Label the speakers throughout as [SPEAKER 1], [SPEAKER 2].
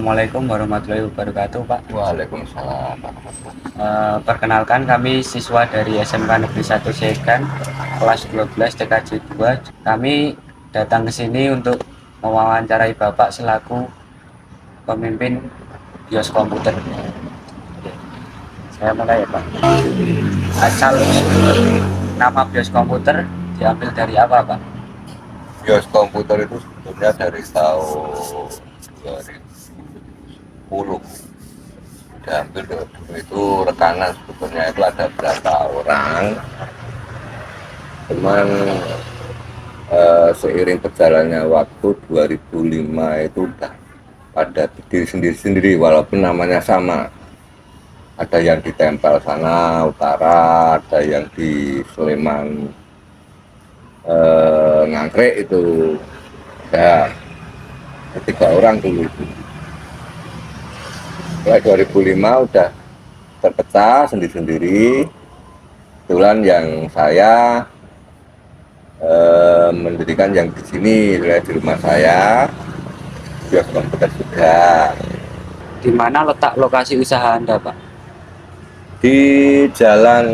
[SPEAKER 1] Assalamualaikum warahmatullahi wabarakatuh, Pak.
[SPEAKER 2] Waalaikumsalam.
[SPEAKER 1] Perkenalkan kami siswa dari SMK Negeri 1 Sekan, kelas 12 TKJ 2. Kami datang ke sini untuk mewawancarai Bapak selaku pemimpin bios komputer. Saya mulai ya, Pak. Asal nama bios komputer diambil dari apa, Pak?
[SPEAKER 2] Bios komputer itu sebetulnya dari tahun 2010 diambil dulu itu rekanan, sebetulnya itu ada berapa orang, cuman seiring berjalannya waktu 2005 itu udah pada berdiri sendiri-sendiri walaupun namanya sama. Ada yang ditempel sana utara, ada yang di Sleman Ngangkrek itu ada 3 orang dulu itu. Mulai 2005 udah terpecah sendiri-sendiri. Kebetulan yang saya mendirikan yang di sini, di rumah saya, bios komputer juga.
[SPEAKER 1] Di mana letak lokasi usaha Anda, Pak?
[SPEAKER 2] Di Jalan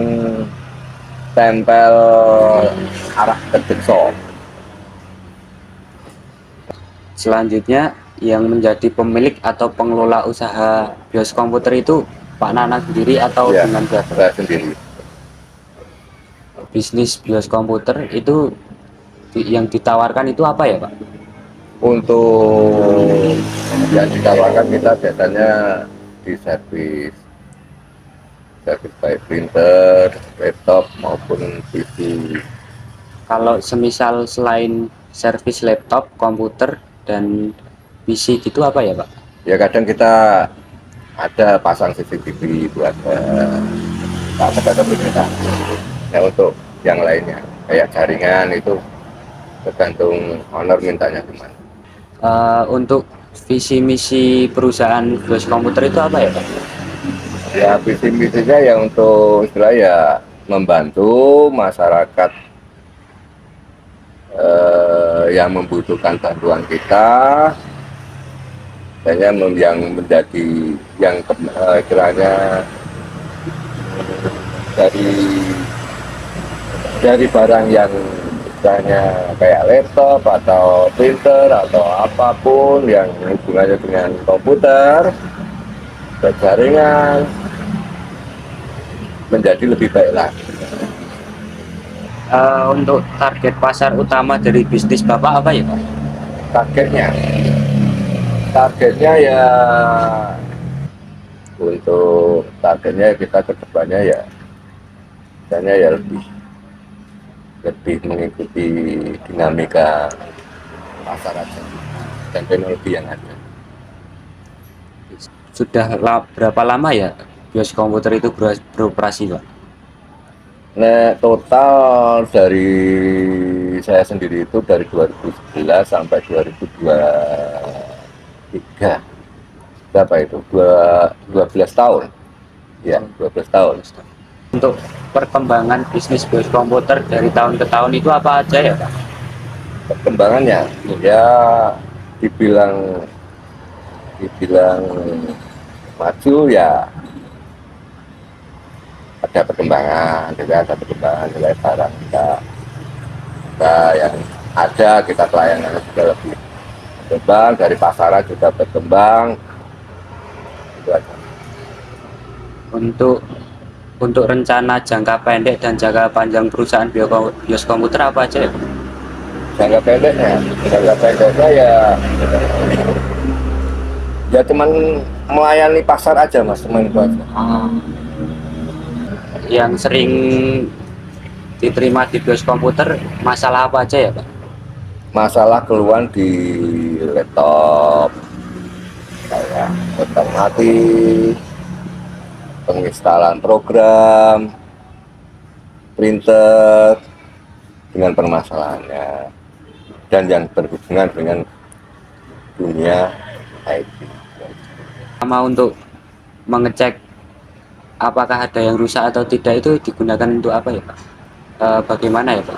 [SPEAKER 2] Tempel arah Kedekso.
[SPEAKER 1] Selanjutnya, yang menjadi pemilik atau pengelola usaha bios komputer itu Pak Nana sendiri atau
[SPEAKER 2] Ya,
[SPEAKER 1] dengan pihak
[SPEAKER 2] saya sendiri.
[SPEAKER 1] bisnis bios komputer itu yang ditawarkan itu apa ya, Pak?
[SPEAKER 2] Untuk yang ditawarkan kita biasanya di servis baik printer, laptop maupun PC.
[SPEAKER 1] Kalau semisal selain servis laptop, komputer, dan PC gitu apa ya, Pak?
[SPEAKER 2] Ya kadang kita ada pasang CCTV buat ada kita. Ya untuk yang lainnya kayak jaringan itu tergantung owner mintanya gimana.
[SPEAKER 1] Untuk visi misi perusahaan bios komputer itu apa ya, Pak?
[SPEAKER 2] Ya visi misinya ya untuk istilah ya membantu masyarakat yang membutuhkan bantuan kita, dan yang menjadi yang kiranya dari barang yang misalnya kayak laptop atau printer atau apapun yang hubungannya dengan komputer dan jaringan menjadi lebih baik lagi.
[SPEAKER 1] Untuk target pasar utama dari bisnis Bapak apa ya, Pak?
[SPEAKER 2] Targetnya ya untuk targetnya kita ke depannya ya misalnya ya lebih mengikuti dinamika pasar aja dan teknologi yang ada.
[SPEAKER 1] Sudah berapa lama ya bios komputer itu beroperasi, Pak?
[SPEAKER 2] Nah, total dari saya sendiri itu dari 2011 sampai 2023. Berapa itu? 12 tahun. Ya, 12 tahun.
[SPEAKER 1] Untuk perkembangan bisnis bios komputer dari tahun ke tahun itu apa aja ya, Pak?
[SPEAKER 2] Perkembangannya ya dibilang maju ya ada perkembangan, juga ada perkembangan nilai barang kita yang ada, kita pelayanan juga lebih berkembang, dari pasaran juga berkembang. Itu aja.
[SPEAKER 1] Untuk rencana jangka pendek dan jangka panjang perusahaan bios komputer apa aja ya?
[SPEAKER 2] Jangka pendeknya ya cuman melayani pasar aja mas, teman itu aja.
[SPEAKER 1] Yang sering diterima di bios komputer masalah apa aja ya, Pak?
[SPEAKER 2] Masalah keluhan di laptop kayak laptop mati, penginstalan program, printer dengan permasalahannya, dan yang berhubungan dengan dunia IT.
[SPEAKER 1] Sama untuk mengecek apakah ada yang rusak atau tidak itu digunakan untuk apa ya, Pak? Bagaimana ya, Pak?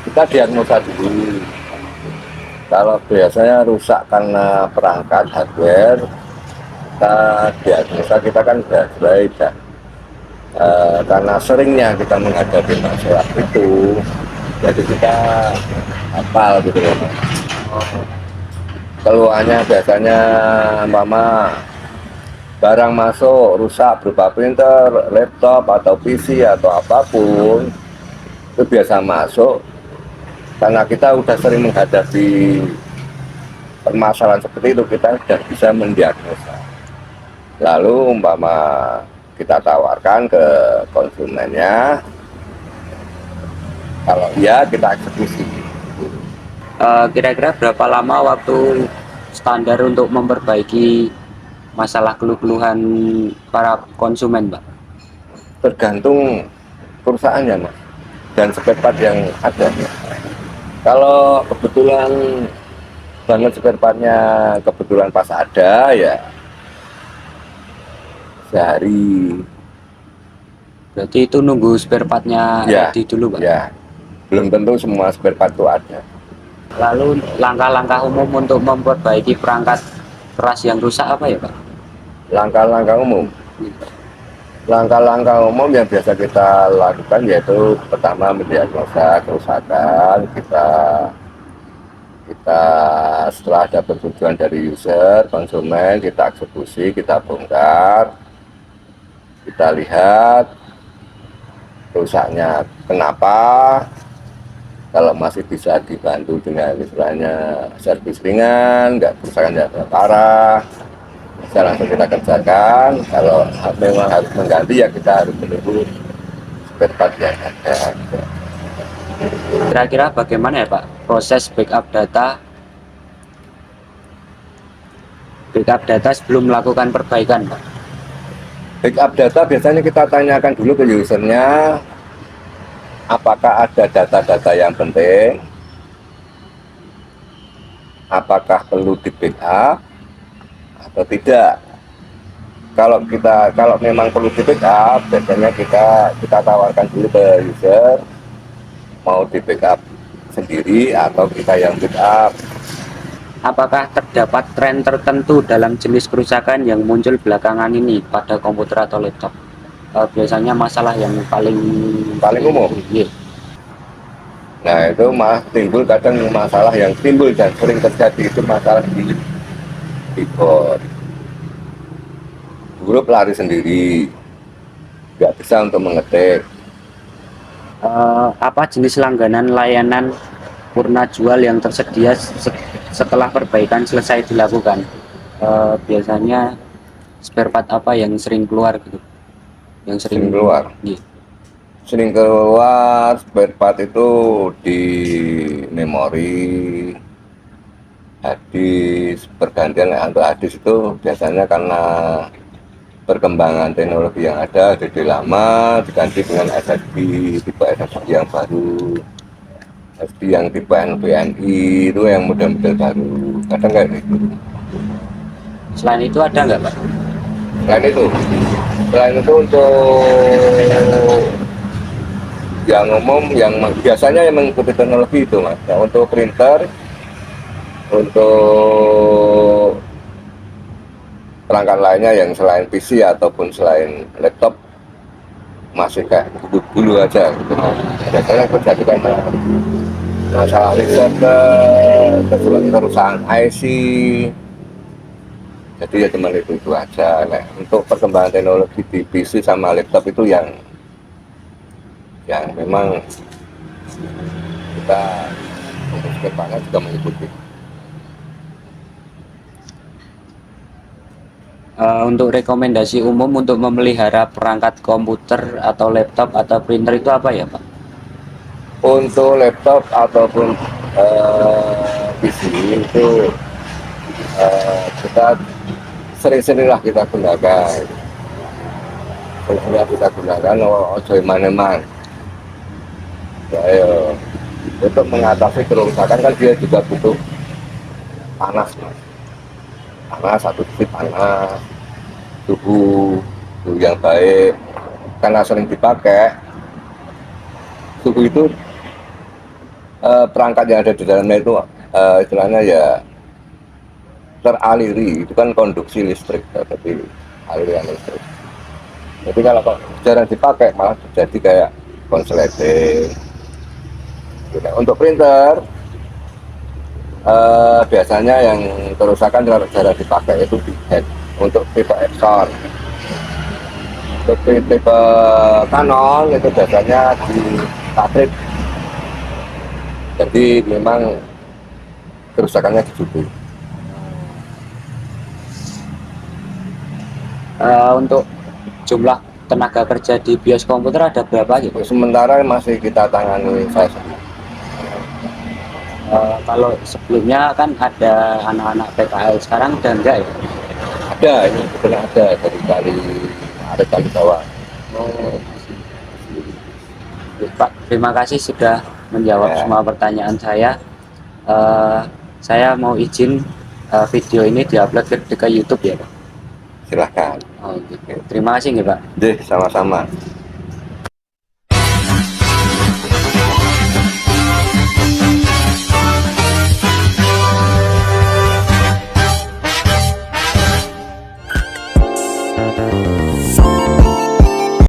[SPEAKER 2] Kita diagnosa dulu. Kalau biasanya rusak karena perangkat hardware, kita diagnosa kita kan sudah karena seringnya kita menghadapi masalah itu, jadi kita hafal gitu loh. Keluhannya biasanya mama barang masuk rusak berupa printer, laptop atau PC atau apapun itu biasa masuk karena kita udah sering menghadapi permasalahan seperti itu, kita sudah bisa mendiagnosa. Lalu umpama kita tawarkan ke konsumennya, kalau iya kita eksekusi.
[SPEAKER 1] Kira-kira berapa lama waktu standar untuk memperbaiki masalah keluhan para konsumen, Pak?
[SPEAKER 2] Tergantung perusahaannya mas dan spare part yang ada. Kalau kebetulan banget spare partnya kebetulan pas ada ya sehari.
[SPEAKER 1] Berarti itu nunggu spare partnya
[SPEAKER 2] Ya,
[SPEAKER 1] ready dulu, Pak?
[SPEAKER 2] ya, belum tentu semua spare part itu ada.
[SPEAKER 1] Lalu langkah-langkah umum untuk memperbaiki perangkat keras yang rusak apa ya, Pak?
[SPEAKER 2] Langkah-langkah umum. Langkah-langkah umum yang biasa kita lakukan yaitu pertama mendiagnosa kerusakan. Kita setelah ada persetujuan dari user, konsumen, kita eksekusi, kita bongkar, kita lihat rusaknya kenapa. Kalau masih bisa dibantu dengan istilahnya servis ringan, nggak kerusakan yang parah, bisa langsung kita kerjakan. Kalau memang harus mengganti ya kita harus menunggu spare part yang ada.
[SPEAKER 1] Kira-kira bagaimana ya, Pak, proses backup data sebelum melakukan perbaikan, Pak?
[SPEAKER 2] Backup data biasanya kita tanyakan dulu ke usernya, apakah ada data-data yang penting, apakah perlu di backup atau tidak. Kalau memang perlu di backup, biasanya kita tawarkan dulu ke user mau di backup sendiri atau kita yang backup.
[SPEAKER 1] Apakah terdapat tren tertentu dalam jenis kerusakan yang muncul belakangan ini pada komputer atau laptop? Biasanya masalah yang paling
[SPEAKER 2] umum.
[SPEAKER 1] Iya.
[SPEAKER 2] Nah itu malah timbul kadang masalah yang timbul dan sering terjadi itu masalah di keyboard. Huruf lari sendiri, nggak bisa untuk mengetik.
[SPEAKER 1] Apa jenis langganan layanan purna jual yang tersedia setelah perbaikan selesai dilakukan? Biasanya spare part apa yang sering keluar gitu? Yang
[SPEAKER 2] Sering keluar.
[SPEAKER 1] Iya.
[SPEAKER 2] Sering keluar spare part itu di memori, hadis, pergantian untuk hadis itu biasanya karena perkembangan teknologi yang ada, jadi lama diganti dengan SSD, tipe SSD yang baru, SSD yang tipe NVMe itu yang model-model baru, kadang kayak gitu.
[SPEAKER 1] Selain itu ada nggak, Pak?
[SPEAKER 2] Selain itu untuk yang umum yang biasanya yang mengikuti teknologi itu mas, ya, untuk printer, untuk perangkat lainnya yang selain PC ataupun selain laptop masih kayak dulu aja gitu. Biasanya terjadi karena masalah riset kerusakan IC, jadi ya cuma itu aja. Nah, untuk perkembangan teknologi di PC sama laptop itu yang memang kita untuk kedepannya juga mengikuti.
[SPEAKER 1] Untuk rekomendasi umum untuk memelihara perangkat komputer atau laptop atau printer itu apa ya, Pak?
[SPEAKER 2] Untuk laptop ataupun PC itu kita sering-seringlah kita gunakan. Sering-seringlah kita gunakan ojo maneman. Ya, untuk mengatasi kerusakan kan dia juga butuh panas, mas. Panas, satu titik panas, suhu yang baik. Karena sering dipakai, suhu itu perangkat yang ada di dalamnya itu istilahnya ya teraliri, itu kan konduksi listrik, tapi aliran listrik. Jadi kalau kok jarang dipakai malah jadi kayak konsleting. Nah, untuk printer biasanya yang kerusakan kalau jarang dipakai itu di head untuk tipe Epson. Untuk tipe Canon itu biasanya di cartridge. Jadi memang kerusakannya di situ.
[SPEAKER 1] Untuk jumlah tenaga kerja di BIOS komputer ada berapa gitu?
[SPEAKER 2] Sementara masih kita tangani saya sendiri.
[SPEAKER 1] Kalau sebelumnya kan ada anak-anak PKL, sekarang udah enggak ya?
[SPEAKER 2] Ada, ini benar ada dari kali bawah.
[SPEAKER 1] Oh, Pak, terima kasih sudah menjawab
[SPEAKER 2] Ya.
[SPEAKER 1] semua pertanyaan saya. Saya mau izin video ini diupload ke YouTube ya, Pak.
[SPEAKER 2] Silahkan.
[SPEAKER 1] Oh, gitu. Terima kasih nih, Pak.
[SPEAKER 2] Deh, sama-sama.